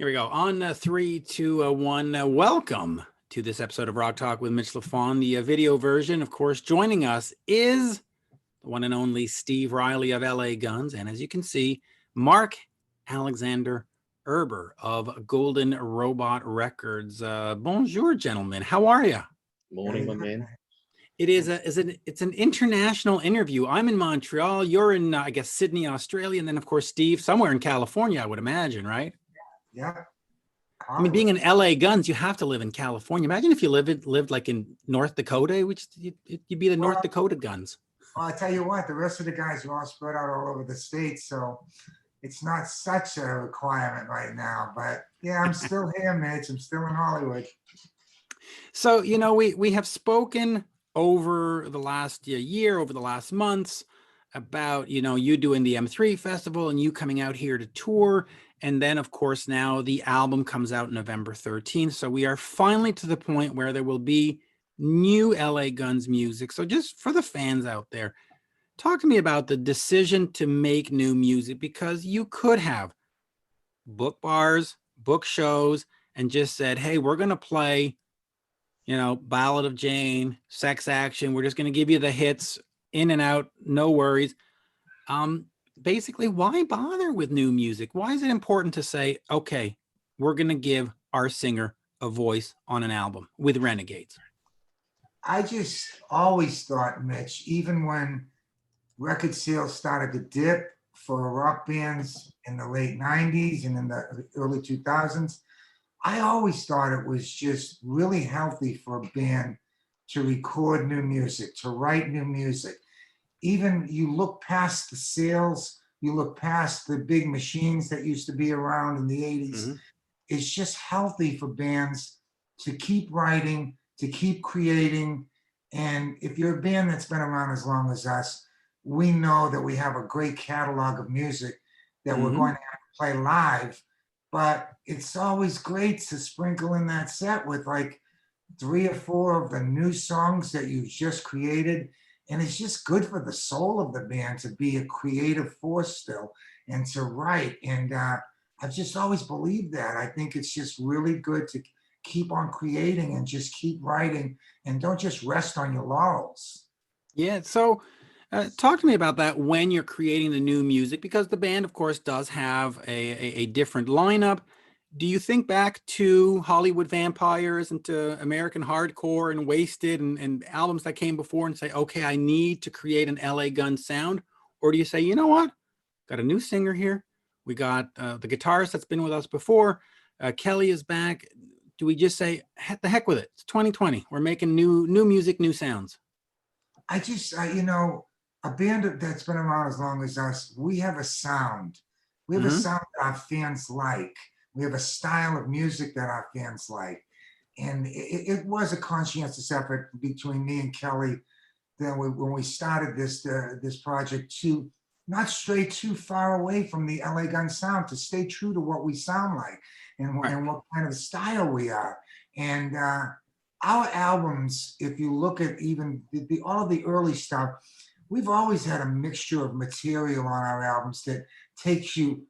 Here we go. On 3, 2, 1. Welcome to this episode of Rock Talk with Mitch Lafon. The video version, of course, joining us is the one and only Steve Riley of LA Guns. And as you can see, Mark Alexander-Erber of Golden Robot Records. Bonjour, gentlemen. How are you? Morning, my man. It's an international interview. I'm in Montreal. You're in, I guess, Sydney, Australia. And then, of course, Steve, somewhere in California, I would imagine, right? Yeah. I mean, being in LA Guns, you have to live in California. Imagine if you lived like in North Dakota, which you'd be the North Dakota Guns. Well, I tell you what, the rest of the guys are all spread out all over the states, so it's not such a requirement right now. But yeah, I'm still here, Mitch. I'm still in Hollywood. So, you know, we have spoken over the last year, over the last months about, you know, you doing the M3 festival and you coming out here to tour. And then, of course, now the album comes out November 13th. So we are finally to the point where there will be new LA Guns music. So just for the fans out there, talk to me about the decision to make new music, because you could have book bars, book shows, and just said, hey, we're going to play, you know, Ballad of Jane, Sex Action. We're just going to give you the hits in and out. No worries. Basically, why bother with new music? Why is it important to say, okay, we're going to give our singer a voice on an album with Renegades? I just always thought, Mitch, even when record sales started to dip for rock bands in the late 90s and in the early 2000s, I always thought it was just really healthy for a band to record new music, to write new music. Even you look past the sales, you look past the big machines that used to be around in the 80s. Mm-hmm. It's just healthy for bands to keep writing, to keep creating. And if you're a band that's been around as long as us, we know that we have a great catalog of music that we're going to have to play live. But it's always great to sprinkle in that set with like 3 or 4 of the new songs that you've just created. And it's just good for the soul of the band to be a creative force still and to write. And I've just always believed that. I think it's just really good to keep on creating and just keep writing and don't just rest on your laurels. Yeah. So talk to me about that when you're creating the new music, because the band, of course, does have a different lineup. Do you think back to Hollywood Vampires and to American Hardcore and Wasted and albums that came before and say, okay, I need to create an LA Guns sound? Or do you say, you know what? Got a new singer here. We got the guitarist that's been with us before. Kelly is back. Do we just say, the heck with it? It's 2020. We're making new music, new sounds. I just, you know, a band that's been around as long as us, we have a sound. We have a sound that our fans like. We have a style of music that our fans like. And it was a conscientious effort between me and Kelly that when we started this project to not stray too far away from the LA Guns sound, to stay true to what we sound like and what kind of style we are. And our albums, if you look at even all of the early stuff, we've always had a mixture of material on our albums that takes you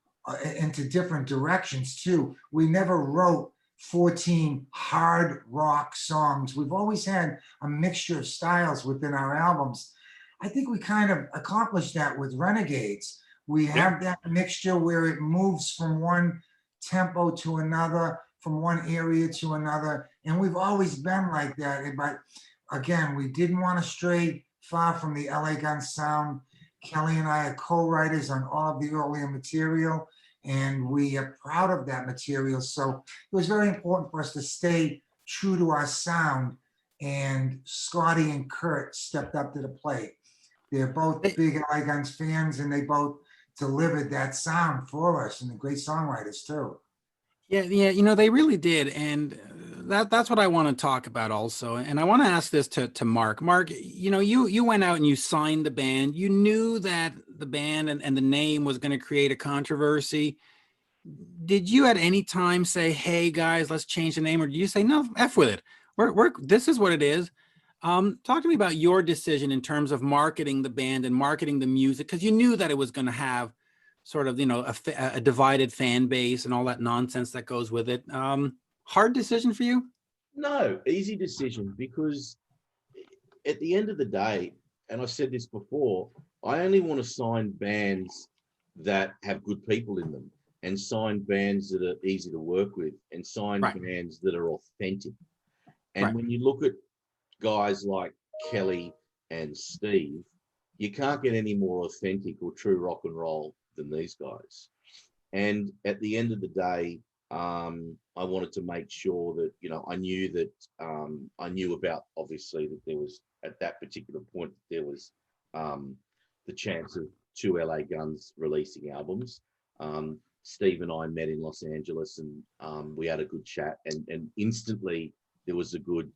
into different directions too. We never wrote 14 hard rock songs. We've always had a mixture of styles within our albums. I think we kind of accomplished that with Renegades. We have that mixture where it moves from one tempo to another, from one area to another. And we've always been like that. But again, we didn't want to stray far from the LA Guns sound. Kelly and I are co-writers on all of the earlier material, and we are proud of that material. So it was very important for us to stay true to our sound, and Scotty and Kurt stepped up to the plate. They're both big LA Guns fans, and they both delivered that sound for us, and they're great songwriters too. Yeah, you know, they really did. And that's what I want to talk about also. And I want to ask this to Mark. Mark, you know, you went out and you signed the band. You knew that the band and the name was going to create a controversy. Did you at any time say, hey guys, let's change the name? Or did you say, no, F with it. This is what it is. Talk to me about your decision in terms of marketing the band and marketing the music, because you knew that it was going to have sort of, a divided fan base and all that nonsense that goes with it. Hard decision for you? No, easy decision, because at the end of the day, and I've said this before, I only want to sign bands that have good people in them, and sign bands that are easy to work with, and sign Right. bands that are authentic. And Right. when you look at guys like Kelly and Steve, you can't get any more authentic or true rock and roll than these guys. And at the end of the day, I wanted to make sure that, I knew that I knew about, obviously, that there was, at that particular point, there was the chance of two LA Guns releasing albums. Steve and I met in Los Angeles, and we had a good chat, and instantly there was good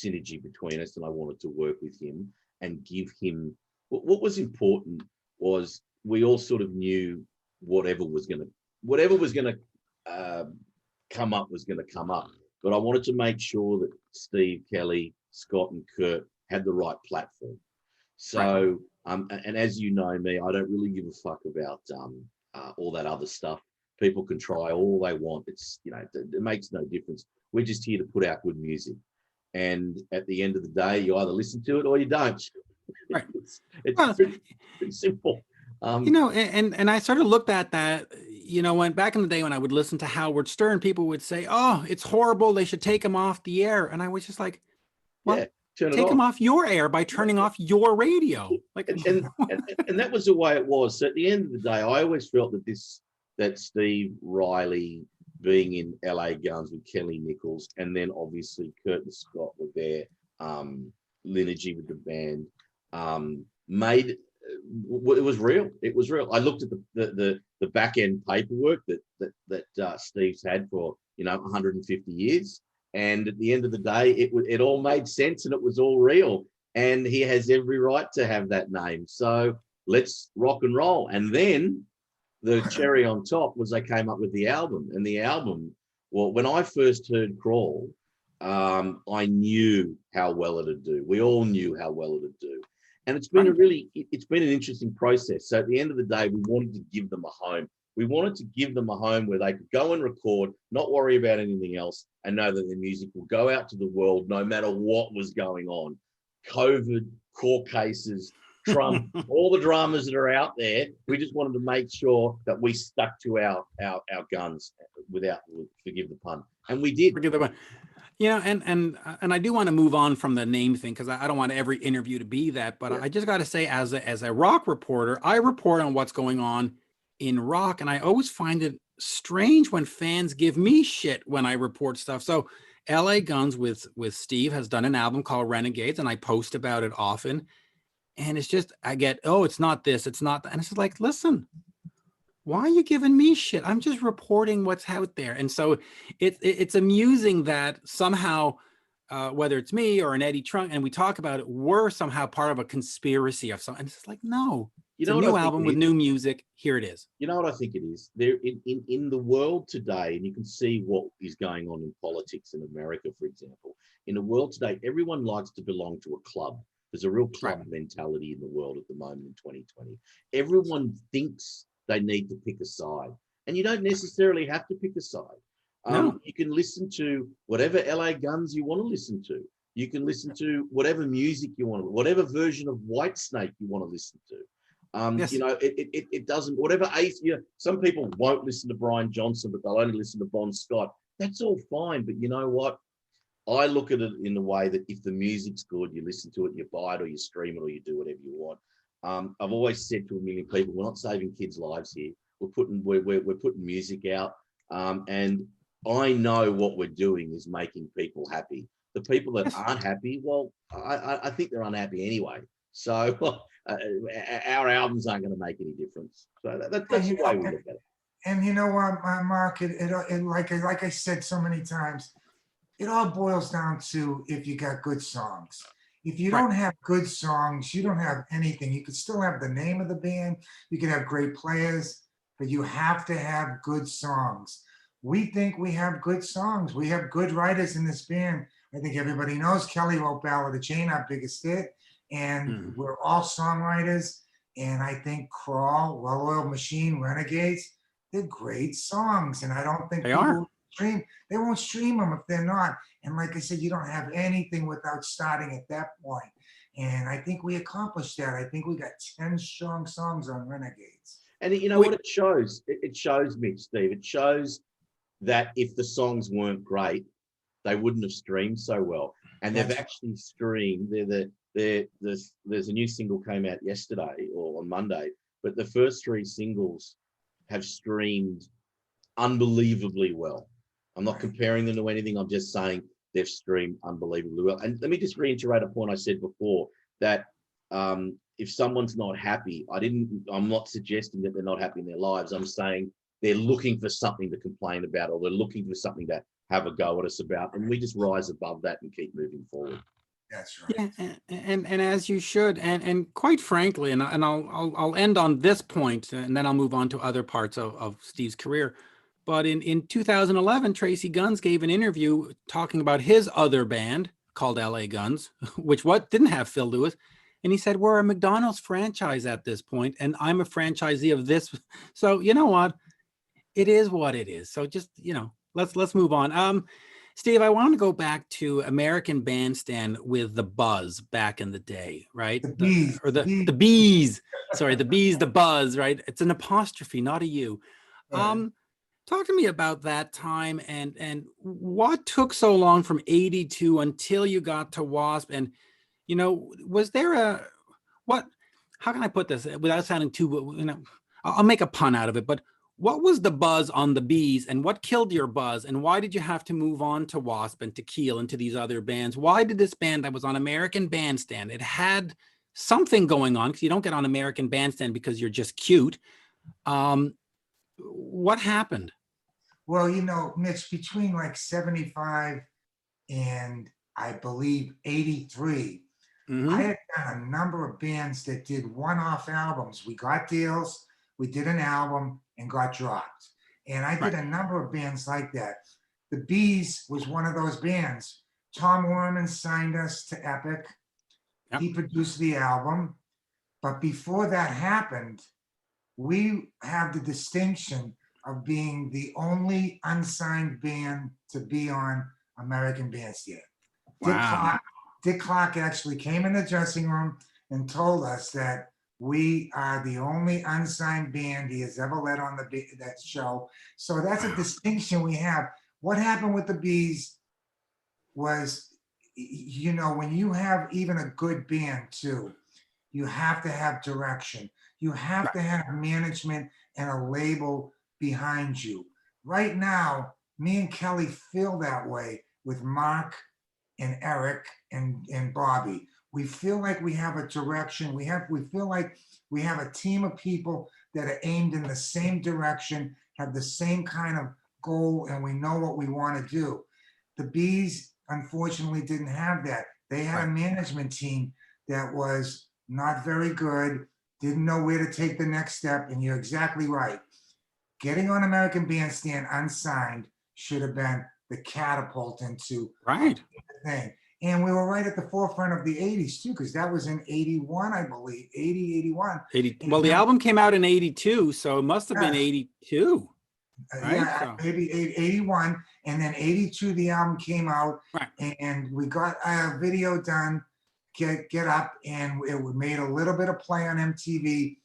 synergy between us, and I wanted to work with him and give him what was important. Was we all sort of knew whatever was going to come up was going to come up, but I wanted to make sure that Steve, Kelly, Scott, and Kurt had the right platform. So, and as you know me, I don't really give a fuck about all that other stuff. People can try all they want. It's, it makes no difference. We're just here to put out good music. And at the end of the day, you either listen to it or you don't. Right. It's pretty simple. And I sort of looked at that, when back in the day when I would listen to Howard Stern, people would say, "Oh, it's horrible. They should take him off the air." And I was just like, well, yeah, take him off your air by turning off your radio. Like, and that was the way it was. So at the end of the day, I always felt that Steve Riley being in LA Guns with Kelly Nichols, and then obviously Kurt and Scott were there, lineage with the band, made it was real. It was real. I looked at the back end paperwork that Steve's had for 150 years, and at the end of the day, it all made sense and it was all real. And he has every right to have that name. So let's rock and roll. And then the cherry on top was they came up with the album. And the album, well, when I first heard Crawl, I knew how well it'd do. We all knew how well it'd do. And it's been an interesting process. So at the end of the day, we wanted to give them a home. We wanted to give them a home where they could go and record, not worry about anything else, and know that their music will go out to the world no matter what was going on. COVID, court cases, Trump, all the dramas that are out there. We just wanted to make sure that we stuck to our guns without, forgive the pun, and we did. Forgive the pun. And I do want to move on from the name thing, because I don't want every interview to be that. But I just got to say, as a rock reporter, I report on what's going on in rock, and I always find it strange when fans give me shit when I report stuff. So LA Guns with Steve has done an album called Renegades, and I post about it often. And it's just, I get, oh, it's not this, it's not that. And it's just like, listen, why are you giving me shit? I'm just reporting what's out there. And so it's amusing that somehow, whether it's me or an Eddie Trunk, and we talk about it, we're somehow part of a conspiracy of something. And it's just like, no, it's a new album with new music. Here it is. You know what I think it is? There in the world today, and you can see what is going on in politics in America, for example. In the world today, everyone likes to belong to a club. There's a real club mentality in the world at the moment in 2020. Everyone thinks they need to pick a side, and you don't necessarily have to pick a side. No. You can listen to whatever LA Guns you want to listen to. You can listen to whatever music you want to, whatever version of Whitesnake you want to listen to. Yes. It doesn't, whatever ace, some people won't listen to Brian Johnson, but they'll only listen to Bon Scott. That's all fine. But you know what? I look at it in the way that if the music's good, you listen to it, you buy it, or you stream it, or you do whatever you want. I've always said to a million people, we're not saving kids' lives here. We're putting music out, and I know what we're doing is making people happy. The people that aren't happy, well, I think they're unhappy anyway. So our albums aren't going to make any difference. So that's the way we look at it. And you know what, Mark, like I said so many times, it all boils down to if you got good songs. If you don't have good songs, you don't have anything. You could still have the name of the band. You could have great players, but you have to have good songs. We think we have good songs. We have good writers in this band. I think everybody knows Kelly wrote Ballad of Jane, our biggest hit, and we're all songwriters. And I think Crawl, Well-Oiled Machine, Renegades, they're great songs. And I don't think They people are. will stream, they won't stream them if they're not. And like I said, you don't have anything without starting at that point. And I think we accomplished that. I think we got 10 strong songs on Renegades. And you know We, what it shows? It shows, Mitch, Steve, it shows that if the songs weren't great, they wouldn't have streamed so well. And they've That's actually streamed. There's a new single came out yesterday or on Monday, but the first three singles have streamed unbelievably well. I'm not comparing them to anything. I'm just saying they've streamed unbelievably well. And let me just reiterate a point I said before, that if someone's not happy, I'm not suggesting that they're not happy in their lives. I'm saying they're looking for something to complain about, or they're looking for something to have a go at us about. And we just rise above that and keep moving forward. That's right. yeah, and as you should, and quite frankly, and I'll end on this point, and then I'll move on to other parts of Steve's career. But in 2011, Tracy Guns gave an interview talking about his other band called LA Guns, which didn't have Phil Lewis. And he said, we're a McDonald's franchise at this point, and I'm a franchisee of this. So you know what? It is what it is. So just, let's move on. Steve, I want to go back to American Bandstand with the Buzz back in the day, right? The Bees. The Bees. Sorry, the Bees, the Buzz, right? It's an apostrophe, not a U. Right. Talk to me about that time and what took so long from 82 until you got to Wasp. And, was there how can I put this without sounding too, I'll make a pun out of it, but what was the buzz on the Bees and what killed your buzz? And why did you have to move on to Wasp and to Keel and to these other bands? Why did this band that was on American Bandstand, it had something going on, because you don't get on American Bandstand because you're just cute. What happened? Well, Mitch, between like 75 and I believe 83, I had done a number of bands that did one-off albums. We got deals, we did an album and got dropped. And I did a number of bands like that. The Bees was one of those bands. Tom Werman signed us to Epic. Yep. He produced the album. But before that happened, we have the distinction of being the only unsigned band to be on American Bandstand. Wow. Dick Clark actually came in the dressing room and told us that we are the only unsigned band he has ever led on that show. So that's a distinction we have. What happened with the Bees was, when you have even a good band too, you have to have direction. You have to have management and a label behind you. Right now, me and Kelly feel that way with Mark and Eric and Bobby. We feel like we have a direction. We feel like we have a team of people that are aimed in the same direction, have the same kind of goal, and we know what we want to do. The Bees, unfortunately, didn't have that. They had a management team that was not very good, didn't know where to take the next step, and you're exactly right. Getting on American Bandstand unsigned should have been the catapult into the thing. And we were right at the forefront of the 80s too, because that was in 81, I believe, 80, 81. 80. Well, the album came out in 82, so it must have been 82. Right? Yeah, maybe 81. And then 82, the album came out, and we got a video done, Get Up, and it made a little bit of play on MTV.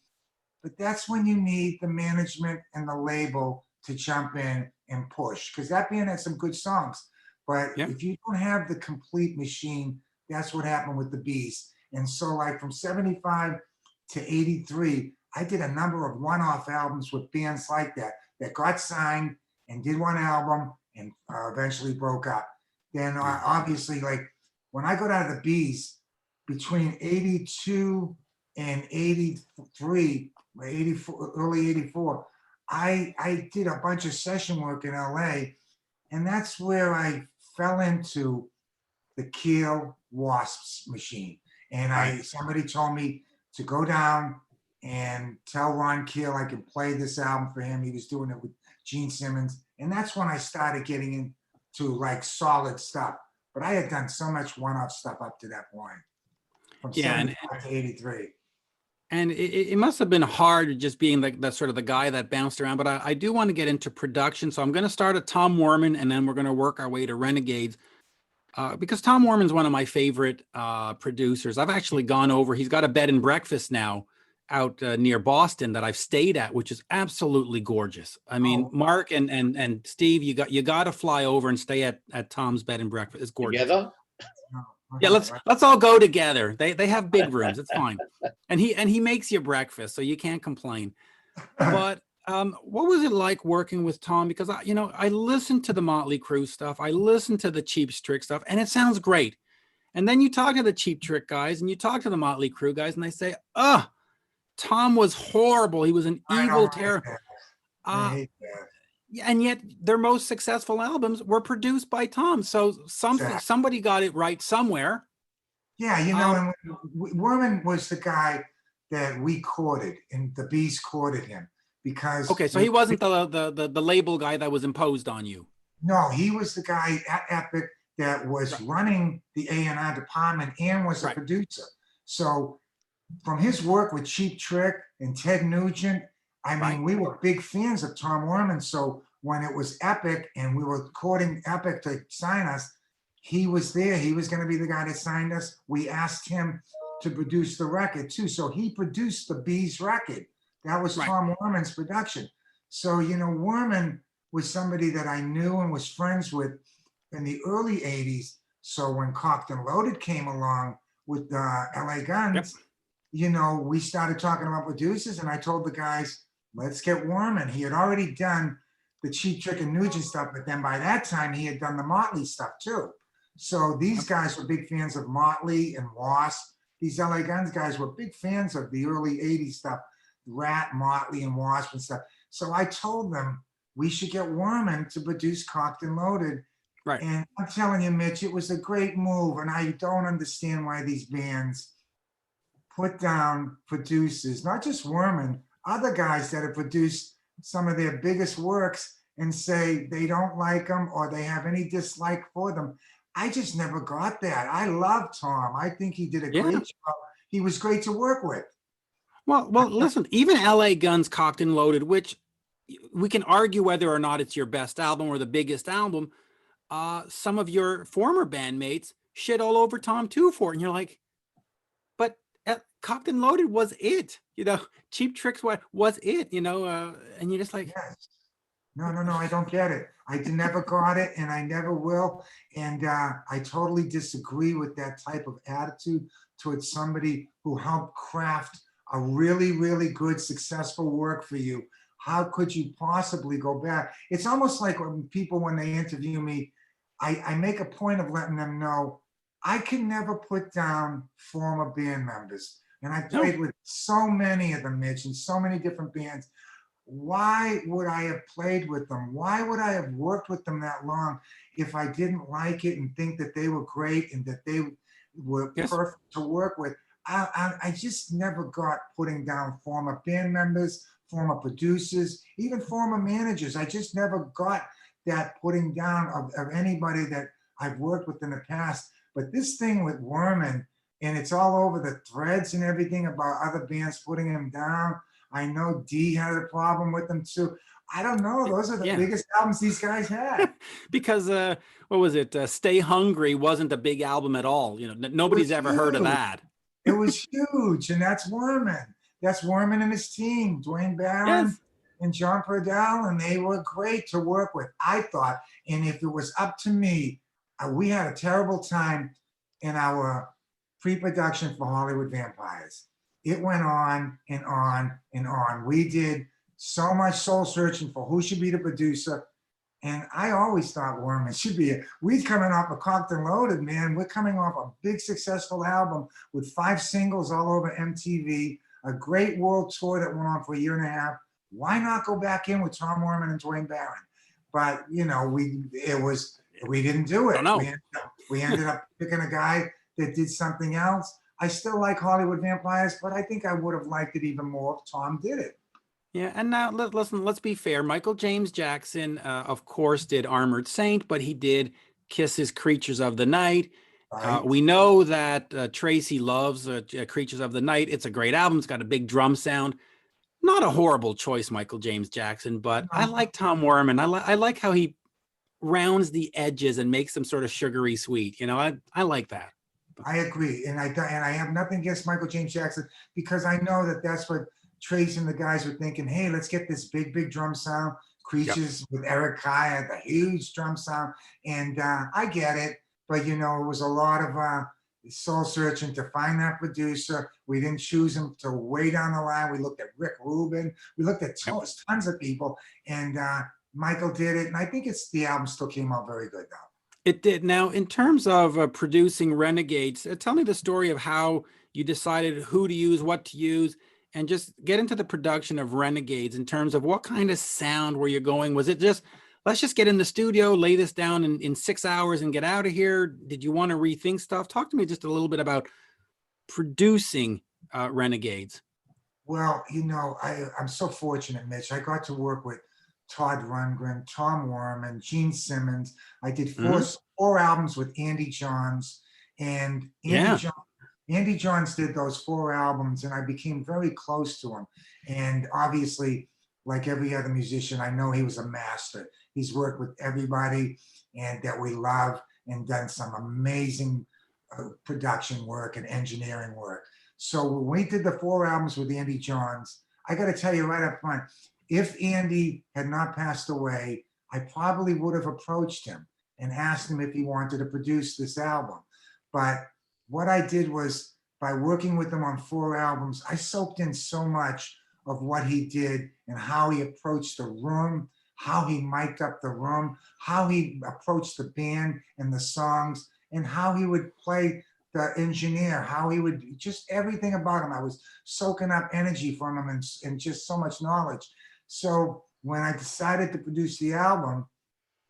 But that's when you need the management and the label to jump in and push, because that band had some good songs. But if you don't have the complete machine, that's what happened with the Bees. And so like from 75 to 83, I did a number of one-off albums with bands like that got signed and did one album and eventually broke up. Then obviously, like when I got out of the Bees, between 82 and 83, 84, early 84, I did a bunch of session work in LA, and that's where I fell into the Keel Wasps machine. And somebody told me to go down and tell Ron Keel I could play this album for him. He was doing it with Gene Simmons. And that's when I started getting into like solid stuff. But I had done so much one-off stuff up to that point, from 75 to 83. And it must have been hard just being like the sort of the guy that bounced around. But I do want to get into production. So I'm going to start at Tom Worman, and then we're going to work our way to Renegades. Because Tom Worman's one of my favorite producers. I've actually gone over. He's got a bed and breakfast now out near Boston that I've stayed at, which is absolutely gorgeous. I mean, Oh, Mark and Steve, you got to fly over and stay at Tom's bed and breakfast. It's gorgeous. Together? no, Yeah, let's all go together. They have big rooms. It's fine. And he makes you breakfast, so you can't complain. But what was it like working with Tom? Because I listened to the Motley Crue stuff, I listened to the Cheap Trick stuff, and it sounds great. And then you talk to the Cheap Trick guys, and you talk to the Motley Crue guys, and they say, Tom was horrible. He was an I evil don't like terror. that. I hate that. And yet their most successful albums were produced by Tom. So Exactly. somebody got it right somewhere. Yeah, and Werman was the guy that we courted, and the Bees courted him because. Okay, so he wasn't the label guy that was imposed on you. No, he was the guy at Epic that was running the A&R department and was a producer. So from his work with Cheap Trick and Ted Nugent, I mean, we were big fans of Tom Werman. So when it was Epic and we were courting Epic to sign us, he was there. He was going to be the guy that signed us. We asked him to produce the record too. So he produced the Bees record. That was Tom Werman's production. So, Werman was somebody that I knew and was friends with in the early 80s. So when Cocked and Loaded came along with LA Guns, we started talking about producers, and I told the guys, let's get Werman. He had already done the Cheap Trick and Nugent stuff, but then by that time he had done the Motley stuff too. So these guys were big fans of Motley and Wasp. These LA Guns guys were big fans of the early 80s stuff, Rat, Motley, and Wasp and stuff. So I told them we should get Werman to produce Cocked and Loaded. Right. And I'm telling you, Mitch, it was a great move. And I don't understand why these bands put down producers, not just Werman, other guys that have produced some of their biggest works, and say they don't like them or they have any dislike for them. I just never got that. I love Tom. I think he did a great job. He was great to work with. Well, listen, even LA Guns Cocked and Loaded, which we can argue whether or not it's your best album or the biggest album, some of your former bandmates shit all over Tom too for it. And you're like, but Cocked and Loaded was it, Cheap Tricks was it, and you're just like, yes. No, I don't get it. I never got it, and I never will. And I totally disagree with that type of attitude towards somebody who helped craft a really, really good, successful work for you. How could you possibly go back? It's almost like when they interview me, I make a point of letting them know I can never put down former band members. And I played with so many of them, Mitch, and so many different bands. Why would I have played with them? Why would I have worked with them that long if I didn't like it and think that they were great and that they were perfect to work with? I just never got putting down former band members, former producers, even former managers. I just never got that putting down of anybody that I've worked with in the past. But this thing with Werman, and it's all over the threads and everything about other bands putting him down. I know D had a problem with them too. I don't know. Those are the biggest albums these guys had. Because what was it? Stay Hungry wasn't a big album at all. Nobody's ever heard of that. It was huge, and that's Werman. That's Werman and his team, Dwayne Barron and John Purdell, and they were great to work with, I thought. And if it was up to me, we had a terrible time in our pre-production for Hollywood Vampires. It went on and on and on. We did so much soul searching for who should be the producer. And I always thought Werman should be it. We're coming off a Cocked and Loaded, man. We're coming off a big successful album with 5 singles all over MTV, a great world tour that went on for a year and a half. Why not go back in with Tom Werman and Dwayne Barron? But we didn't do it. We ended up picking a guy that did something else. I still like Hollywood Vampires, but I think I would have liked it even more if Tom did it. Yeah, and now listen, let's be fair. Michael James Jackson, of course, did Armored Saint, but he did Kiss's Creatures of the Night. right? We know that Tracy loves Creatures of the Night. It's a great album. It's got a big drum sound. Not a horrible choice, Michael James Jackson, but I like Tom Werman. I like how he rounds the edges and makes them sort of sugary sweet. You know, I like that. I agree, and I have nothing against Michael James Jackson because I know that that's what Trace and the guys were thinking. Hey, let's get this big drum sound. Creatures with Eric Kaya, the huge drum sound, and I get it, but you know, it was a lot of soul searching to find that producer. We didn't choose him till way down the line. We looked at Rick Rubin. We looked at tons of people, and Michael did it, and I think the album still came out very good though. It did. Now, in terms of producing Renegades, tell me the story of how you decided who to use, what to use, and just get into the production of Renegades in terms of what kind of sound were you going? Was it just, let's just get in the studio, lay this down in 6 hours and get out of here? Did you want to rethink stuff? Talk to me just a little bit about producing Renegades. Well, you know, I'm so fortunate, Mitch. I got to work with Todd Rundgren, Tom Werman, Gene Simmons. I did four albums with Andy Johns, and Andy Johns did those 4 albums, and I became very close to him. And obviously, like every other musician, I know he was a master. He's worked with everybody and that we love and done some amazing production work and engineering work. So when we did the 4 albums with Andy Johns, I got to tell you right up front, if Andy had not passed away, I probably would have approached him and asked him if he wanted to produce this album. But what I did was, by working with him on 4 albums, I soaked in so much of what he did and how he approached the room, how he mic'd up the room, how he approached the band and the songs, and how he would play the engineer, how he would, just everything about him. I was soaking up energy from him and just so much knowledge. So when I decided to produce the album,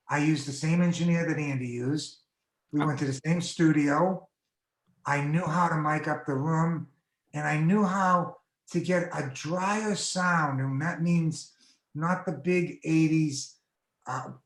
I used the same engineer that Andy used. We went to the same studio. I knew how to mic up the room, and I knew how to get a drier sound. And that means not the big 80s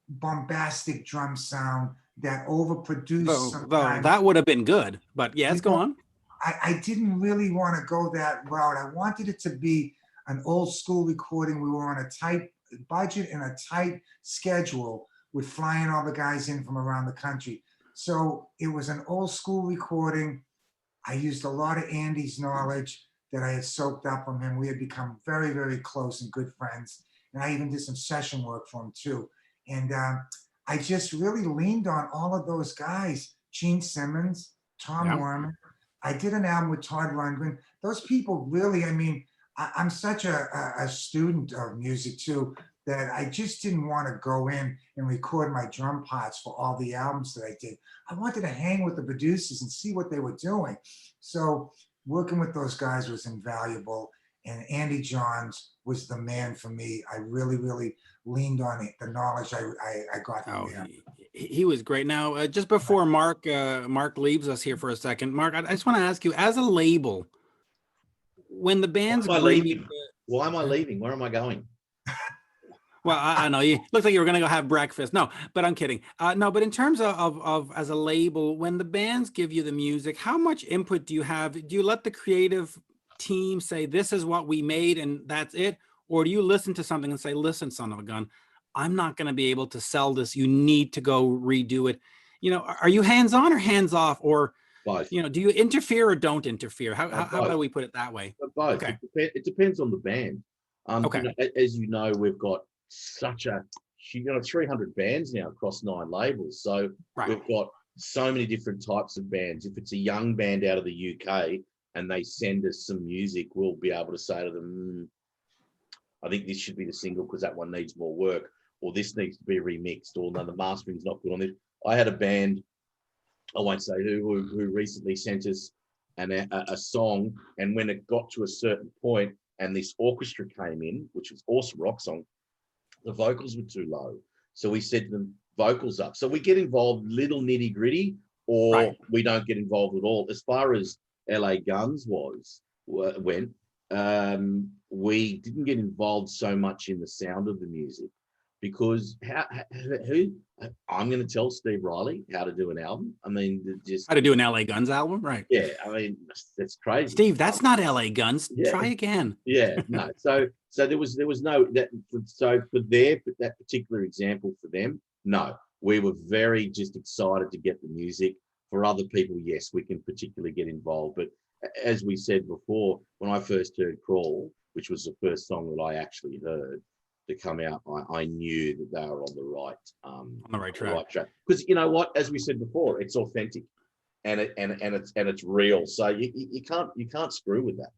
bombastic drum sound that overproduced sometimes. That would have been good, but yes, go on. I didn't really want to go that route. I wanted it to be an old school recording. We were on a tight budget and a tight schedule with flying all the guys in from around the country. So it was an old school recording. I used a lot of Andy's knowledge that I had soaked up from him. We had become very, very close and good friends. And I even did some session work for him too. And I just really leaned on all of those guys, Gene Simmons, Tom Werman. I did an album with Todd Rundgren. Those people really, I mean, I'm such a student of music too, that I just didn't want to go in and record my drum parts for all the albums that I did. I wanted to hang with the producers and see what they were doing. So working with those guys was invaluable. And Andy Johns was the man for me. I really, really leaned on it, the knowledge I got from him. He was great. Now, just before Mark leaves us here for a second, Mark, I just want to ask you, as a label, when the band's why am I leaving? Why am I leaving? Where am I going? Well, I know you look like you were going to go have breakfast. No, but I'm kidding. No, but in terms of as a label, when the bands give you the music, how much input do you have? Do you let the creative team say, this is what we made and that's it? Or do you listen to something and say, listen, son of a gun, I'm not going to be able to sell this. You need to go redo it. You know, are you hands-on or hands-off? Or, both. You know, do you interfere or don't interfere? How about we put it that way? Both. Okay. It depends on the band. Okay. You know, as you know, we've got such a, 300 bands now across 9 labels. So we've got so many different types of bands. If it's a young band out of the UK and they send us some music, we'll be able to say to them, I think this should be the single because that one needs more work, or this needs to be remixed, or no, the mastering's not good on this. I had a band, I won't say who recently sent us a song, and when it got to a certain point and this orchestra came in, which was awesome rock song, the vocals were too low. So we said to them, vocals up. So we get involved little nitty gritty, or we don't get involved at all. As far as LA Guns went, we didn't get involved so much in the sound of the music. because who I'm going to tell Steve Riley how to do an album. I mean, just How to do an LA Guns album, right? yeah. I mean, that's crazy. Steve, that's not LA Guns. Yeah. Try again. Yeah, no. So there was no that. So for that particular example for them, no, we were very just excited to get the music. For other people, yes, we can particularly get involved. But as we said before, when I first heard Crawl, which was the first song that I actually heard to come out, I knew that they were on the right track. Because you know what, as we said before, it's authentic, and it's real. So you can't screw with that.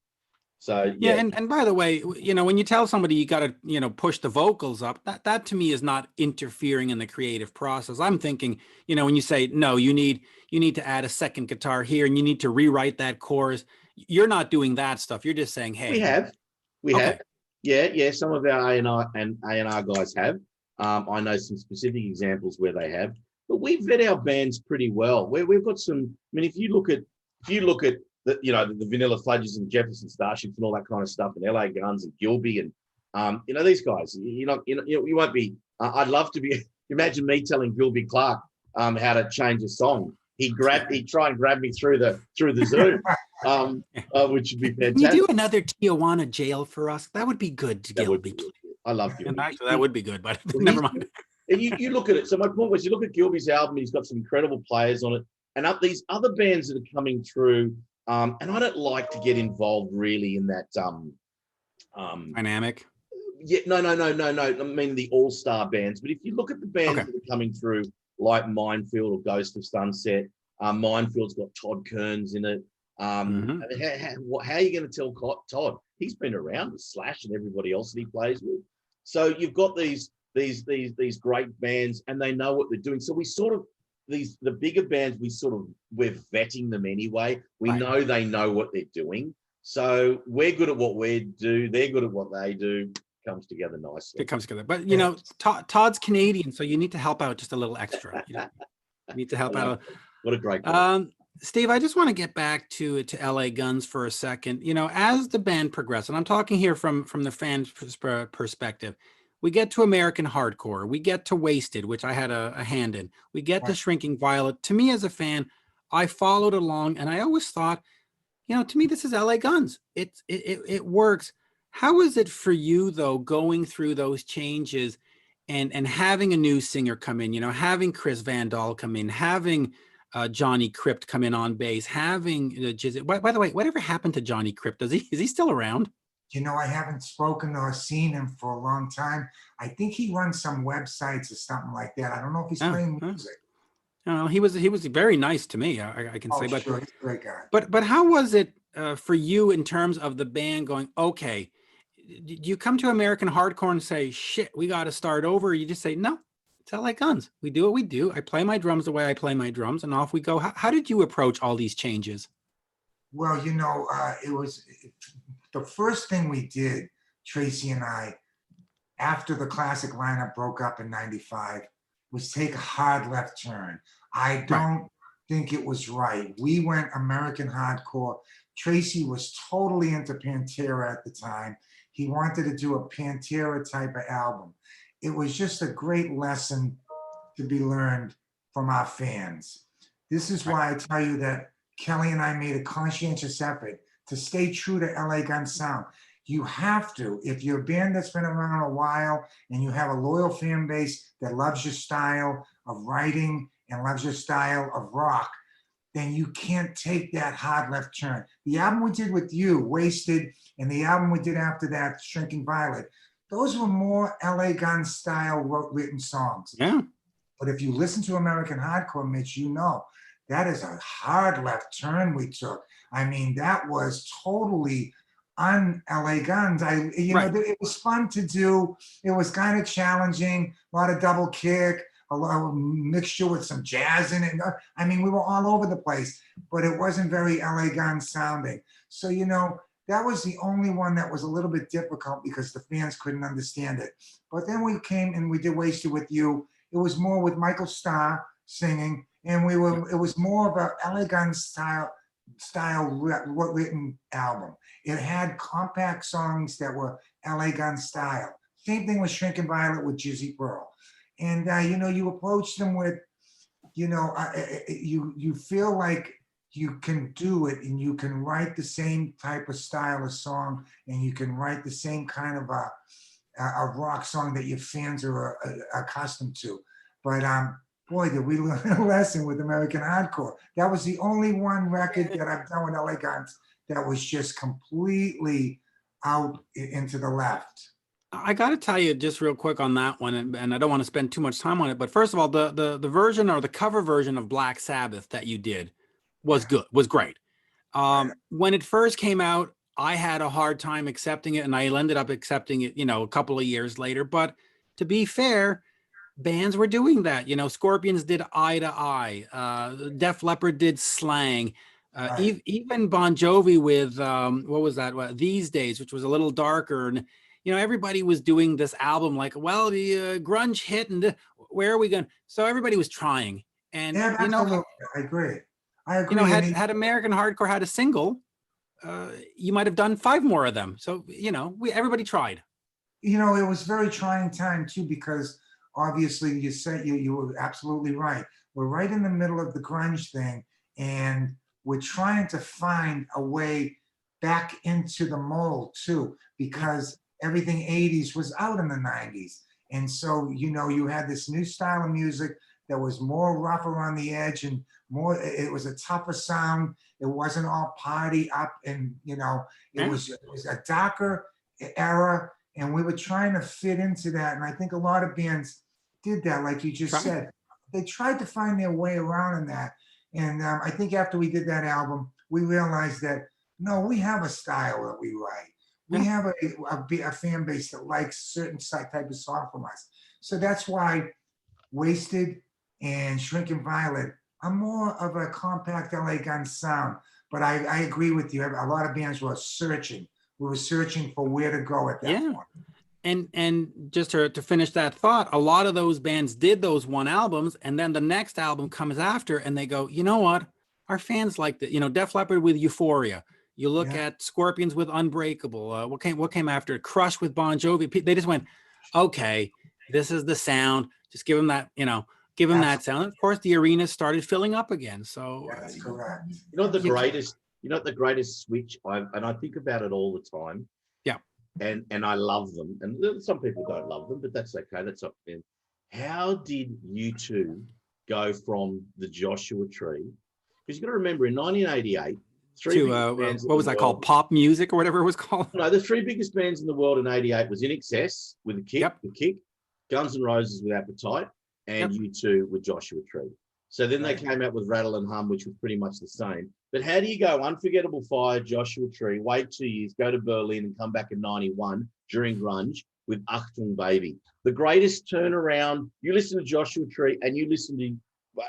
So yeah, and by the way, you know, when you tell somebody you got to, you know, push the vocals up, that to me is not interfering in the creative process. I'm thinking, you know, when you say no, you need to add a second guitar here, and you need to rewrite that chorus. You're not doing that stuff. You're just saying, hey, we have, yeah. Some of our A&R guys have. I know some specific examples where they have, but we vet our bands pretty well. We've got some. I mean, if you look at the, you know, the Vanilla Fudges and Jefferson Starships and all that kind of stuff, and LA Guns and Gilby and you know, these guys, you won't be. I'd love to be. Imagine me telling Gilby Clarke how to change a song. He'd try and grab me through the Zoom, which would be fantastic. Can you do another Tijuana jail for us? That would be good to Gilby. I love Gilby. And actually, that would be good, but never mind. And you look at it. So my point was, you look at Gilby's album. He's got some incredible players on it, and up these other bands that are coming through. And I don't like to get involved really in that dynamic. Yeah, no. I mean the all-star bands. But if you look at the bands that are coming through, like Minefield or Ghost of Sunset, Minefield's got Todd Kearns in it. How are you going to tell Todd? He's been around with Slash and everybody else that he plays with. So you've got these great bands, and they know what they're doing. So we sort of the bigger bands, we're vetting them anyway. We know they know what they're doing. So we're good at what we do. They're good at what they do. Comes together nicely. It comes together. But, you know, Todd's Canadian, so you need to help out just a little extra. You need to help out. What a great guy. Steve, I just want to get back to LA Guns for a second. You know, as the band progressed, and I'm talking here from the fan perspective, we get to American Hardcore. We get to Wasted, which I had a hand in. We get to Shrinking Violet. To me as a fan, I followed along, and I always thought, you know, to me, this is LA Guns. It works. How is it for you, though, going through those changes and having a new singer come in, you know, having Chris Van Dahl come in, having Johnny Crypt come in on bass, having by the way, whatever happened to Johnny Crypt? Is he still around? You know, I haven't spoken or seen him for a long time. I think he runs some websites or something like that. I don't know if he's playing music. No, he was very nice to me. I can say, but sure, he's a great guy. But how was it for you in terms of the band going? Okay, do you come to American Hardcore and say, "Shit, we got to start over"? Or you just say, "No, it's LA Guns. We do what we do. I play my drums the way I play my drums, and off we go." How did you approach all these changes? Well, you know, the first thing we did, Tracy and I, after the classic lineup broke up in '95, was take a hard left turn. I don't think it was right. We went American Hardcore. Tracy was totally into Pantera at the time. He wanted to do a Pantera type of album. It was just a great lesson to be learned from our fans. This is why I tell you that Kelly and I made a conscientious effort to stay true to LA Gun sound. You have to, if you're a band that's been around a while and you have a loyal fan base that loves your style of writing and loves your style of rock, then you can't take that hard left turn. The album we did with you, Wasted, and the album we did after that, Shrinking Violet, those were more LA Gun style written songs. Yeah. But if you listen to American Hardcore, Mitch, you know, that is a hard left turn we took. I mean, that was totally un-LA Guns. You know, it was fun to do. It was kind of challenging, a lot of double kick, a lot of mixture with some jazz in it. I mean, we were all over the place, but it wasn't very LA Guns sounding. So, you know, that was the only one that was a little bit difficult because the fans couldn't understand it. But then we came and we did Wasted with You. It was more with Michael Starr singing, and it was more of a LA Guns style written album. It had compact songs that were LA Gun style. Same thing with Shrinking Violet with Jizzy Pearl. And, you know, you approach them with, you know, you feel like you can do it and you can write the same type of style of song and you can write the same kind of a rock song that your fans are accustomed to. But boy, did we learn a lesson with American Hardcore. That was the only one record that I've done with LA Guns that was just completely out into the left. I got to tell you just real quick on that one, and I don't want to spend too much time on it. But first of all, the version or the cover version of Black Sabbath that you did was good, was great. When it first came out, I had a hard time accepting it, and I ended up accepting it, you know, a couple of years later. But to be fair, bands were doing that. You know, Scorpions did Eye to Eye. Def Leppard did Slang. Even Bon Jovi with what was that? These Days, which was a little darker. And you know, everybody was doing this album like, well, the grunge hit, and where are we going? So everybody was trying. And Yeah, you know, absolutely. I agree. I agree. you know, had American Hardcore had a single, you might have done 5 more of them. So you know, everybody tried. You know, it was very trying time too, because obviously you said you were absolutely right. We're right in the middle of the grunge thing, and we're trying to find a way back into the mold too, because everything 80s was out in the 90s. And so, you know, you had this new style of music that was more rough around the edge and more, it was a tougher sound. It wasn't all party up and, you know, it was a darker era, and we were trying to fit into that. And I think a lot of bands did that, like you just said. They tried to find their way around in that. And I think after we did that album, we realized that, no, we have a style that we write. We have a fan base that likes certain type of song from us. So that's why Wasted and Shrinking Violet are more of a compact LA Guns sound. But I agree with you. A lot of bands were searching. We were searching for where to go at that point. And just to finish that thought, a lot of those bands did those one albums, and then the next album comes after, and they go, you know what? Our fans like that. You know, Def Leppard with Euphoria. You look at Scorpions with Unbreakable. What came after? Crush with Bon Jovi. They just went, okay, this is the sound. Just give them that, you know, give them that sound. And of course, the arena started filling up again. So that's correct. You know the greatest. You know the greatest switch. I think about it all the time. Yeah. And I love them. And some people don't love them, but that's okay. That's up to them. How did you two go from the Joshua Tree? Because you got to remember, in 1988. What was that called? Pop music or whatever it was called? No, the 3 biggest bands in the world in '88 was In Excess with the Kick, Guns N' Roses with Appetite, and U2 with Joshua Tree. So then they came out with Rattle and Hum, which was pretty much the same. But how do you go Unforgettable Fire, Joshua Tree, wait 2 years, go to Berlin and come back in 91 during grunge with Achtung Baby? The greatest turnaround. You listen to Joshua Tree and you listen to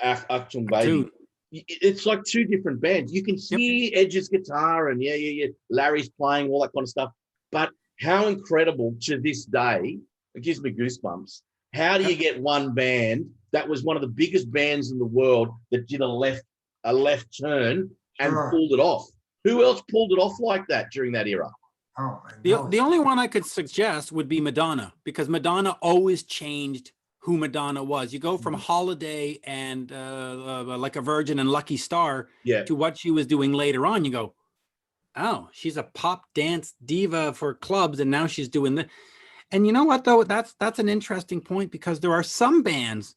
Achtung Baby. It's like 2 different bands. You can hear Edge's guitar and Larry's playing, all that kind of stuff. But how incredible to this day, it gives me goosebumps. How do you get one band that was one of the biggest bands in the world that did a left turn and pulled it off? Who else pulled it off like that during that era? The only one I could suggest would be Madonna, because Madonna always changed who Madonna was. You go from Holiday and Like a Virgin and Lucky Star to what she was doing later on. You go, oh, she's a pop dance diva for clubs, and now she's doing this. And you know what, though? That's an interesting point, because there are some bands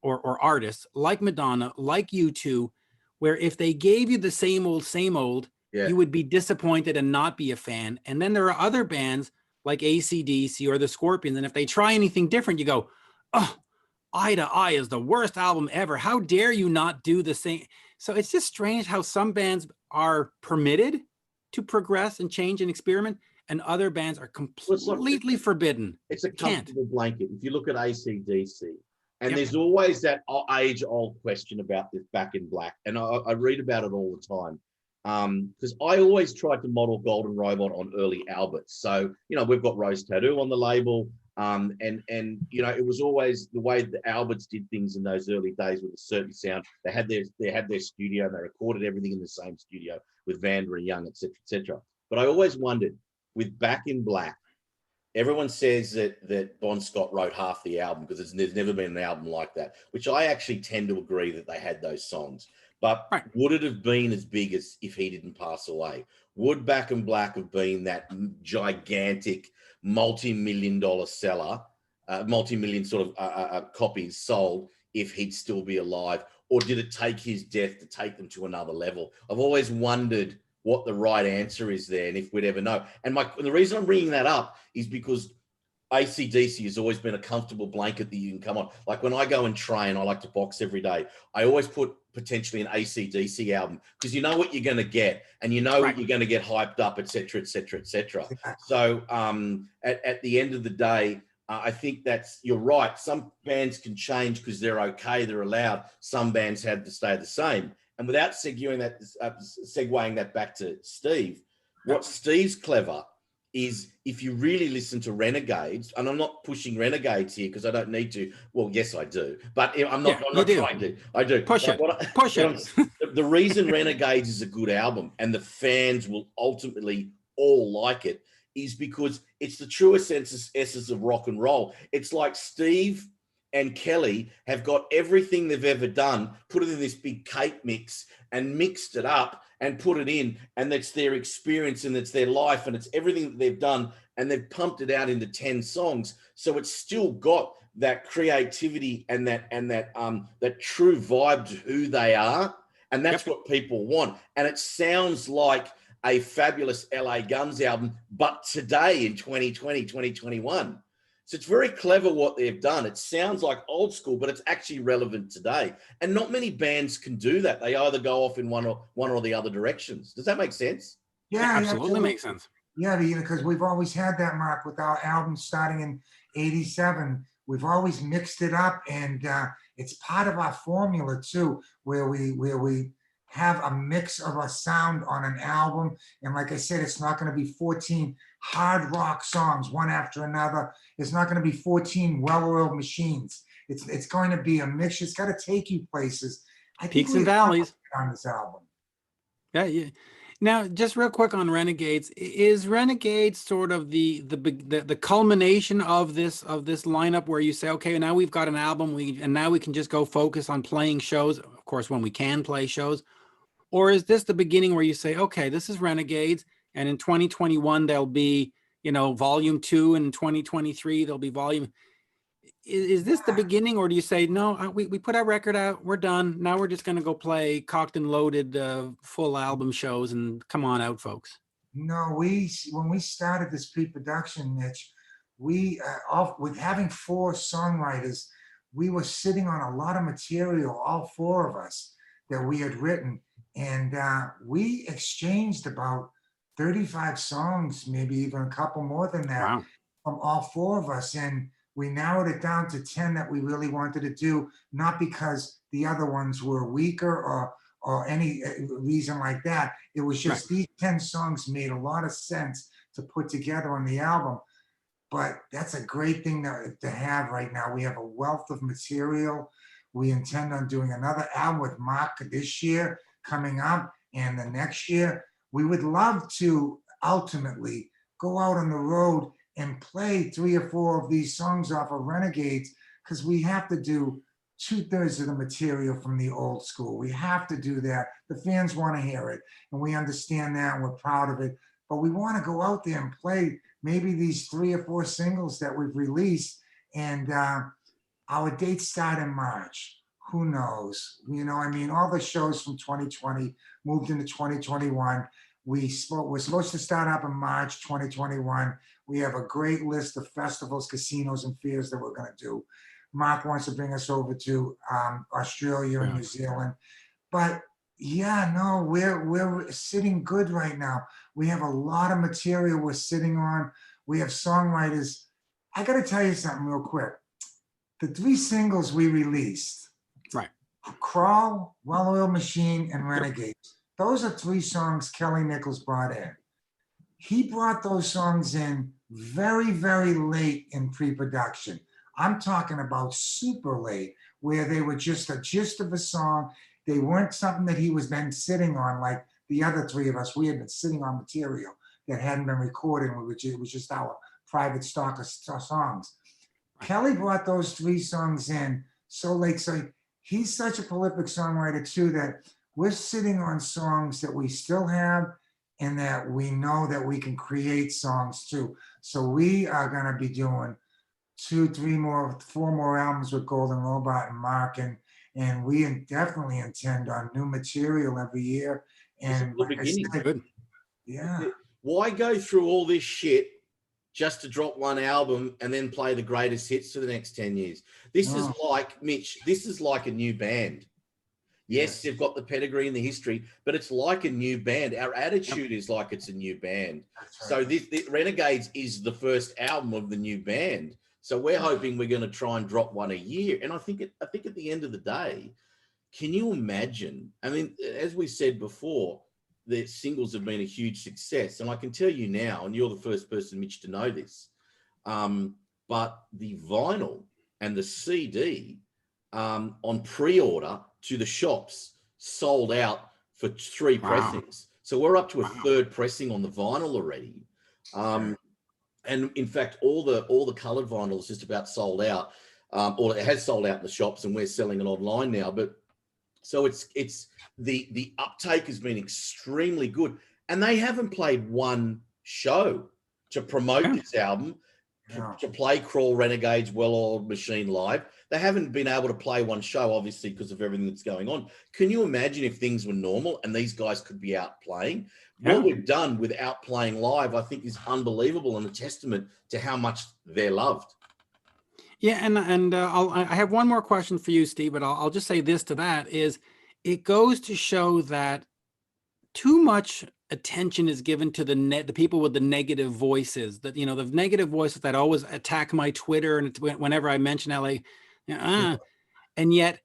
or artists like Madonna, like U2, where if they gave you the same old, you would be disappointed and not be a fan. And then there are other bands like AC/DC or the Scorpions, and if they try anything different, you go, oh, Eye to Eye is the worst album ever. How dare you not do the same? So it's just strange how some bands are permitted to progress and change and experiment, and other bands are completely forbidden. It's a comfortable blanket. If you look at AC/DC, and there's always that age-old question about this Back in Black, and I read about it all the time. Because I always tried to model Golden Robot on early Alberts. So, you know, we've got Rose Tattoo on the label. And you know, it was always the way the Alberts did things in those early days with a certain sound. They had their studio, and they recorded everything in the same studio with Vander and Young, etc., etc. But I always wondered, with Back in Black, everyone says that Bon Scott wrote half the album because there's never been an album like that, which I actually tend to agree that they had those songs. But Right. would it have been as big as if he didn't pass away? Would Back in Black have been that gigantic multi-million-dollar seller, multi-million sort of copies sold if he'd still be alive? Or did it take his death to take them to another level? I've always wondered what the right answer is there and if we'd ever know. And the reason I'm bringing that up is because AC/DC has always been a comfortable blanket that you can come on. Like when I go and train, I like to box every day. I always put potentially an AC/DC album because you know what you're going to get and you know what you're going to get hyped up, et cetera, et cetera, et cetera. So at the end of the day, I think you're right. Some bands can change because they're okay, they're allowed. Some bands had to stay the same. And without segueing that back to Steve, what Steve's clever is if you really listen to Renegades, and I'm not pushing Renegades here because I don't need to. Well, yes, I do, but I'm not trying to. I do. Push it. The reason Renegades is a good album and the fans will ultimately all like it is because it's the truest essence of rock and roll. It's like Steve and Kelly have got everything they've ever done, put it in this big cake mix and mixed it up and put it in. And that's their experience and it's their life and it's everything that they've done. And they've pumped it out into 10 songs. So it's still got that creativity and that true vibe to who they are. And that's what people want. And it sounds like a fabulous LA Guns album, but today in 2020, 2021. So it's very clever what they've done. It sounds like old school, but it's actually relevant today. And not many bands can do that. They either go off in one or the other directions. Does that make sense? Yeah, absolutely makes sense. Yeah, because we've always had that, Mark, with our album starting in '87. We've always mixed it up, and it's part of our formula too, where we have a mix of a sound on an album. And like I said, it's not going to be 14 hard rock songs, one after another. It's not going to be 14 well-oiled machines. It's going to be a mix. It's got to take you places. Peaks and valleys on this album. Yeah. Now, just real quick on Renegades, is Renegades sort of the culmination of this lineup where you say, okay, now we've got an album, and now we can just go focus on playing shows, of course, when we can play shows? Or is this the beginning where you say, okay, this is Renegades, and in 2021 there'll be, volume 2, and in 2023 there'll be volume? Is this the beginning, or do you say, no, we put our record out, we're done, now we're just going to go play cocked and loaded full album shows, and come on out, folks? No, when we started this pre-production, Mitch, with having 4 songwriters, we were sitting on a lot of material, all 4 of us, that we had written. And we exchanged about 35 songs, maybe even a couple more than that, from all 4 of us. And we narrowed it down to 10 that we really wanted to do, not because the other ones were weaker or any reason like that. It was just these 10 songs made a lot of sense to put together on the album. But that's a great thing to have right now. We have a wealth of material. We intend on doing another album with Mark this year coming up, and the next year. We would love to ultimately go out on the road and play 3 or 4 of these songs off of Renegades, because we have to do 2/3 of the material from the old school. We have to do that. The fans want to hear it, and we understand that, and we're proud of it. But we want to go out there and play maybe these 3 or 4 singles that we've released, and our dates start in March. Who knows? All the shows from 2020 moved into 2021. We're supposed to start up in March 2021. We have a great list of festivals, casinos, and fairs that we're going to do. Mark wants to bring us over to Australia and New Zealand. But we're sitting good right now. We have a lot of material we're sitting on. We have songwriters. I got to tell you something real quick. The 3 singles we released, Crawl, Well-Oiled Machine, and Renegades. Those are 3 songs Kelly Nichols brought in. He brought those songs in very, very late in pre-production. I'm talking about super late, where they were just a gist of a song. They weren't something that he was then sitting on like the other 3 of us. We had been sitting on material that hadn't been recorded. It was just our private stock of songs. Kelly brought those 3 songs in so late. So he's such a prolific songwriter too, that we're sitting on songs that we still have and that we know that we can create songs too. So we are going to be doing 2, 3 more, 4 more albums with Golden Robot and Mark, and we definitely intend on new material every year. And the like I beginning. said, Good. yeah. Why go through all this shit just to drop one album and then play the greatest hits for the next 10 years? This is like, Mitch, this is like a new band. Yes, they've got the pedigree and the history, but it's like a new band. Our attitude is like it's a new band. So this Renegades is the first album of the new band. So we're hoping we're going to try and drop one a year. And I think at the end of the day, can you imagine? I mean, as we said before, the singles have been a huge success. And I can tell you now, and you're the first person, Mitch, to know this, but the vinyl and the CD on pre-order to the shops sold out for 3 pressings. So we're up to a 3rd pressing on the vinyl already. And in fact, all the colored vinyl is just about sold out, or it has sold out in the shops, and we're selling it online now. But so it's the uptake has been extremely good, and they haven't played one show to promote this album, to play Crawl Renegades Well-Oiled Machine live. They haven't been able to play one show, obviously, because of everything that's going on. Can you imagine if things were normal and these guys could be out playing? What we've done without playing live, I think, is unbelievable and a testament to how much they're loved. Yeah, and I have one more question for you, Steve, but I'll just say this to that is, it goes to show that too much attention is given to the people with the negative voices, that, you know, the negative voices that always attack my Twitter, and it's whenever I mention LA, and yet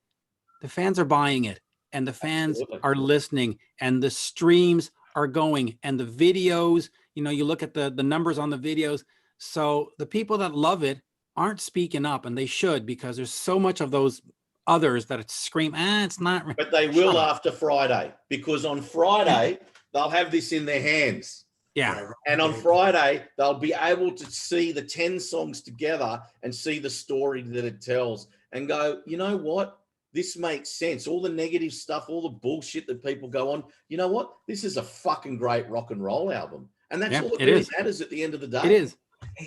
the fans are buying it, and the fans are listening, and the streams are going, and the videos, you know, you look at the numbers on the videos. So the people that love it aren't speaking up, and they should, because there's so much of those others that scream, it's not. But they will after Friday, because on Friday they'll have this in their hands. Yeah. And on Friday they'll be able to see the 10 songs together and see the story that it tells and go, you know what? This makes sense. All the negative stuff, all the bullshit that people go on, you know what? This is a fucking great rock and roll album. And that's all that really matters at the end of the day. It is.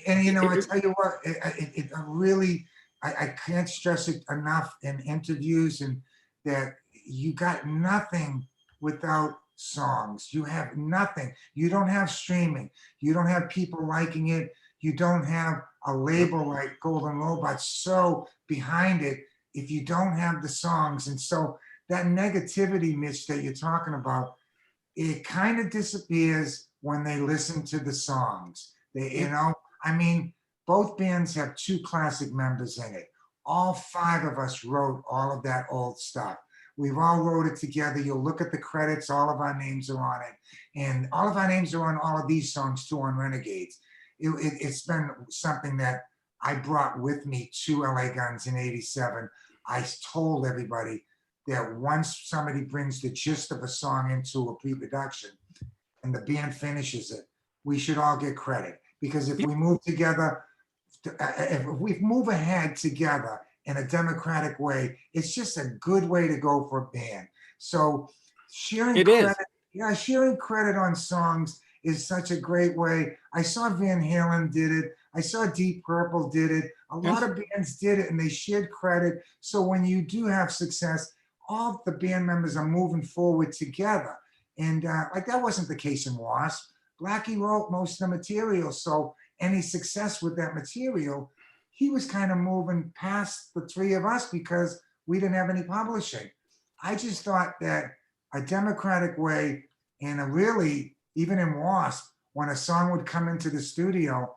And, you know, I tell you what, it really, I can't stress it enough in interviews, and that you got nothing without songs. You have nothing. You don't have streaming. You don't have people liking it. You don't have a label like Golden Robot so behind it if you don't have the songs. And so that negativity, Mitch, that you're talking about, it kind of disappears when they listen to the songs. They, you know, I mean, both bands have 2 classic members in it. All 5 of us wrote all of that old stuff. We've all wrote it together. You'll look at the credits, all of our names are on it. And all of our names are on all of these songs too, on Renegades. It's been something that I brought with me to LA Guns in '87. I told everybody that once somebody brings the gist of a song into a pre-production and the band finishes it, we should all get credit. Because if we move together, if we move ahead together in a democratic way, it's just a good way to go for a band. So sharing credit on songs is such a great way. I saw Van Halen did it. I saw Deep Purple did it. A lot of bands did it, and they shared credit. So when you do have success, all the band members are moving forward together. And like that wasn't the case in Wasp. Blackie wrote most of the material, so any success with that material, he was kind of moving past the 3 of us because we didn't have any publishing. I just thought that a democratic way, and a really, even in Wasp, when a song would come into the studio,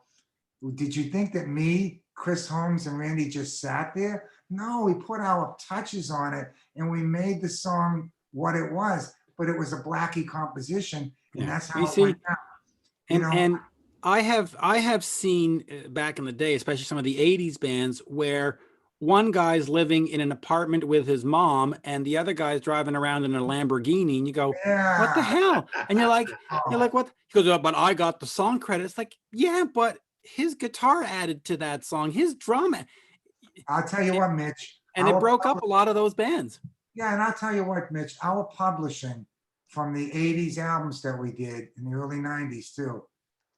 did you think that me, Chris Holmes, and Randy just sat there? No, we put our touches on it, and we made the song what it was, but it was a Blackie composition, and that's how it went down. And I have seen back in the day, especially some of the 80s bands, where one guy's living in an apartment with his mom and the other guy's driving around in a Lamborghini, and you go, what the hell? And you're like, what? He goes, but I got the song credit. It's like, yeah, but his guitar added to that song, his drum, I'll tell you what, Mitch. and it our broke up a lot of those bands. Yeah, and I'll tell you what, Mitch, our publishing from the 80s albums that we did in the early 90s too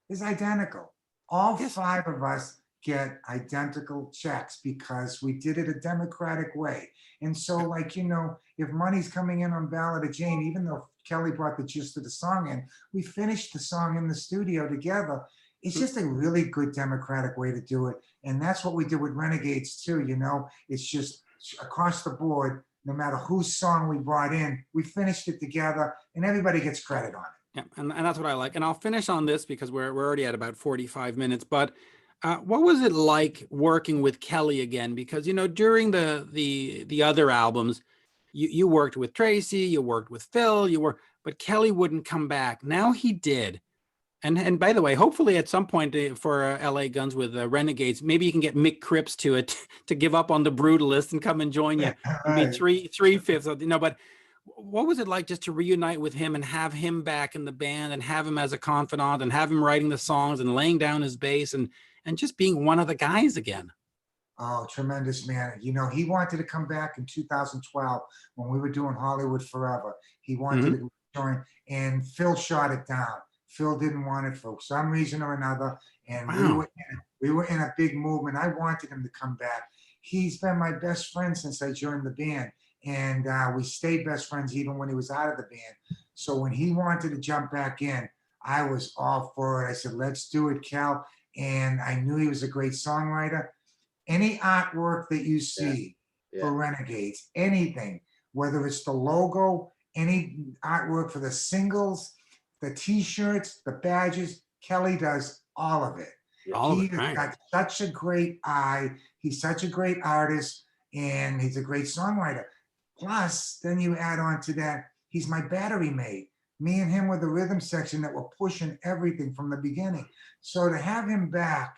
is identical. All Yes. 5 of us get identical checks because we did it a democratic way. And so, like, if money's coming in on Ballad of Jane, even though Kelly brought the gist of the song in, we finished the song in the studio together. It's just a really good democratic way to do it. And that's what we did with Renegades too, It's just across the board, no matter whose song we brought in, we finished it together and everybody gets credit on it. Yeah, and that's what I like. And I'll finish on this because we're already at about 45 minutes. But what was it like working with Kelly again? Because during the other albums, you worked with Tracy, you worked with Phil, but Kelly wouldn't come back. Now he did. And by the way, hopefully at some point for LA Guns with Renegades, maybe you can get Mick Cripps to give up on the Brutalist and come and join you. And be Right. 3/5 of but what was it like just to reunite with him and have him back in the band and have him as a confidant and have him writing the songs and laying down his bass and just being one of the guys again? Oh, tremendous man. He wanted to come back in 2012 when we were doing Hollywood Forever. He wanted to join, and Phil shot it down. Phil didn't want it for some reason or another. And Wow. we were in a big movement. I wanted him to come back. He's been my best friend since I joined the band. And we stayed best friends even when he was out of the band. So when he wanted to jump back in, I was all for it. I said, let's do it, Cal. And I knew he was a great songwriter. Any artwork that you see for Renegades, anything, whether it's the logo, any artwork for the singles, the t-shirts, the badges, Kelly does all of it. All of He it, has right. got such a great eye. He's such a great artist, and he's a great songwriter. Plus, then you add on to that, he's my battery mate. Me and him were the rhythm section that were pushing everything from the beginning. So to have him back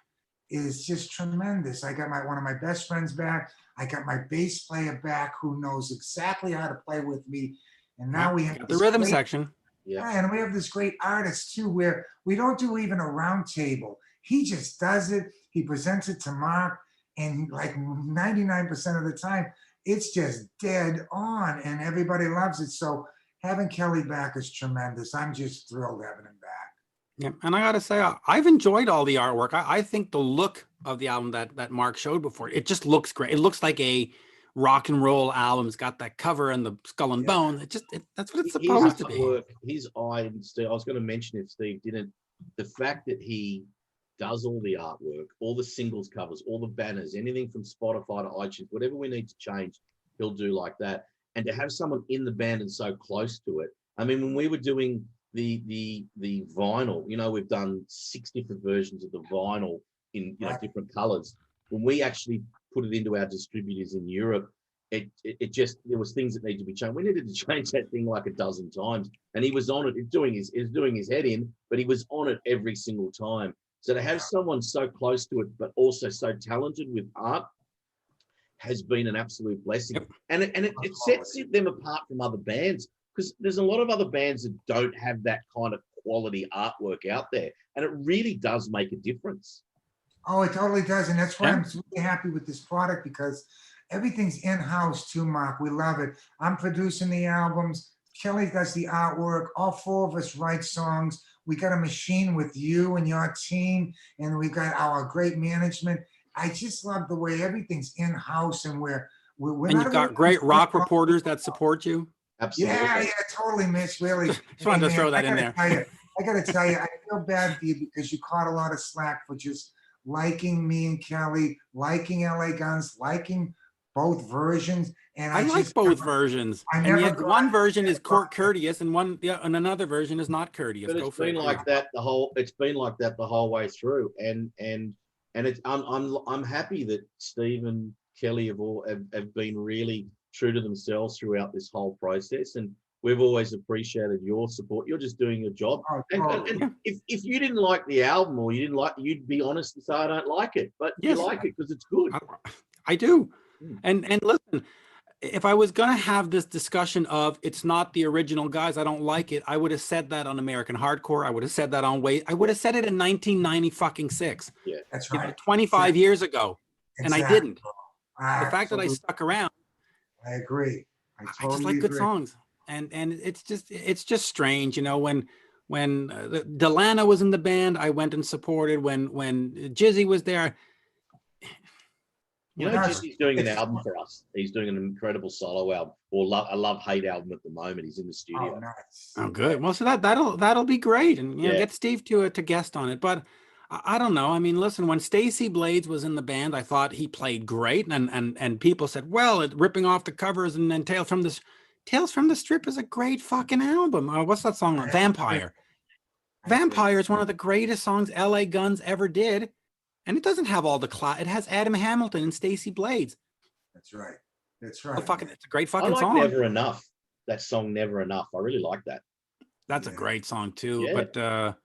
is just tremendous. I got one of my best friends back. I got my bass player back who knows exactly how to play with me. And now we have the rhythm section. Yeah, and we have this great artist too, where we don't do even a round table. He just does it. He presents it to Mark, and like 99% of the time, it's just dead on, and everybody loves it. So having Kelly back is tremendous. I'm just thrilled having him back. Yeah, and I got to say, I've enjoyed all the artwork. I think the look of the album that Mark showed before, it just looks great. It looks like a rock and roll album. It's got that cover and the skull and bone. That's what it's supposed to be. His eye, Steve, I was going to mention if Steve didn't, the fact that he does all the artwork, all the singles covers, all the banners, anything from Spotify to iTunes, whatever we need to change, he'll do like that. And to have someone in the band and so close to it. I mean, when we were doing the vinyl, we've done 6 different versions of the vinyl in different colors. When we actually put it into our distributors in Europe, it just, there was things that needed to be changed. We needed to change that thing like a dozen times, and he was on it. He's doing his head in, but he was on it every single time. So to have someone so close to it, but also so talented with art, has been an absolute blessing. Yep. And it sets them apart from other bands, because there's a lot of other bands that don't have that kind of quality artwork out there, and it really does make a difference. Oh, it totally does. And that's why I'm really happy with this product, because everything's in-house too, Mark. We love it. I'm producing the albums. Kelly does the artwork. All 4 of us write songs. We got a machine with you and your team, and we got our great management. I just love the way everything's in-house, and we're and you've got great rock reporters that support you. Absolutely. Yeah, totally, Mitch. Really. Just wanted to throw that in there. I got to tell you, I feel bad for you because you caught a lot of slack for just liking me and Kelly, liking LA Guns, liking both versions. And I like both versions. And yet one version is courteous, and and another version is not courteous. But it's been like that the whole way through. And it's I'm happy that Steve and Kelly have been really true to themselves throughout this whole process, and we've always appreciated your support. You're just doing your job. Oh, and if you didn't like the album, or you'd be honest and say, I don't like it, but you like it because it's good. I do. And listen, if I was going to have this discussion of it's not the original guys, I don't like it, I would have said that on American Hardcore. I would have said that on Wait. I would have said it in 1996. Yeah. That's You know, right. 25 years ago, and I Exactly. didn't. The fact that I stuck around, I agree. I I just like totally good agree. songs, and it's just strange, you know, when Delana was in the band, I went and supported. When Jizzy was there, You know, whatever. Jimmy's doing an It's- album for us. He's doing an incredible solo album, or a love hate album at the moment. He's in the Oh, studio. nice. Oh, good. Well, so that'll be great, and you know, Yeah. get Steve to guest on it. But I don't know. I mean, listen, when Stacey Blades was in the band, I thought he played great, and people said, well, ripping off the covers, and then Tales from the Strip is a great fucking album. What's that song? I Vampire. I agree. Vampire is one of the greatest songs LA Guns ever did, and it doesn't have all the it has Adam Hamilton and Stacey Blades. That's right. That's Oh, right. fucking, it's a great I fucking like song. Never Enough. That song, Never Enough. I really like that. That's a Yeah. great song too. Yeah. But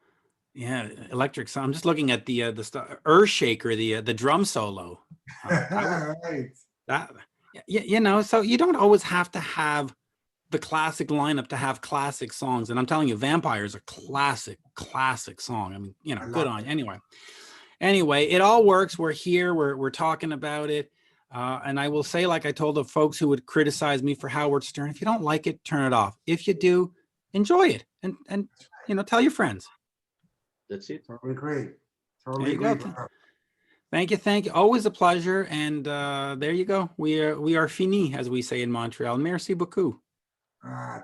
yeah, Electric Sun. I'm just looking at the Earthshaker, the drum solo. Right. That you know, so you don't always have to have the classic lineup to have classic songs. And I'm telling you, Vampire is a classic song. I mean, you know, I good love on you. Anyway, it all works. We're here. We're talking about it. And I will say, like I told the folks who would criticize me for Howard Stern, if you don't like it, turn it off. If you do, enjoy it, and you know, tell your friends. That's it. Totally agree. There Totally you go. agree. Bro. Thank you. Always a pleasure. And there you go. We are fini, as we say in Montreal. Merci beaucoup.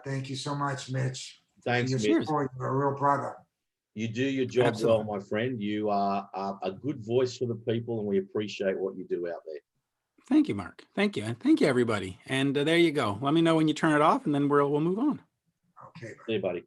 Thank you so much, Mitch. Thanks, For Mitch. your support. You're a real brother. You do your job Absolutely. well, my friend. You are a good voice for the people, and we appreciate what you do out there. Thank you, Mark. Thank you. And thank you, everybody. And there you go. Let me know when you turn it off, and then we'll move on. Okay. See you, buddy.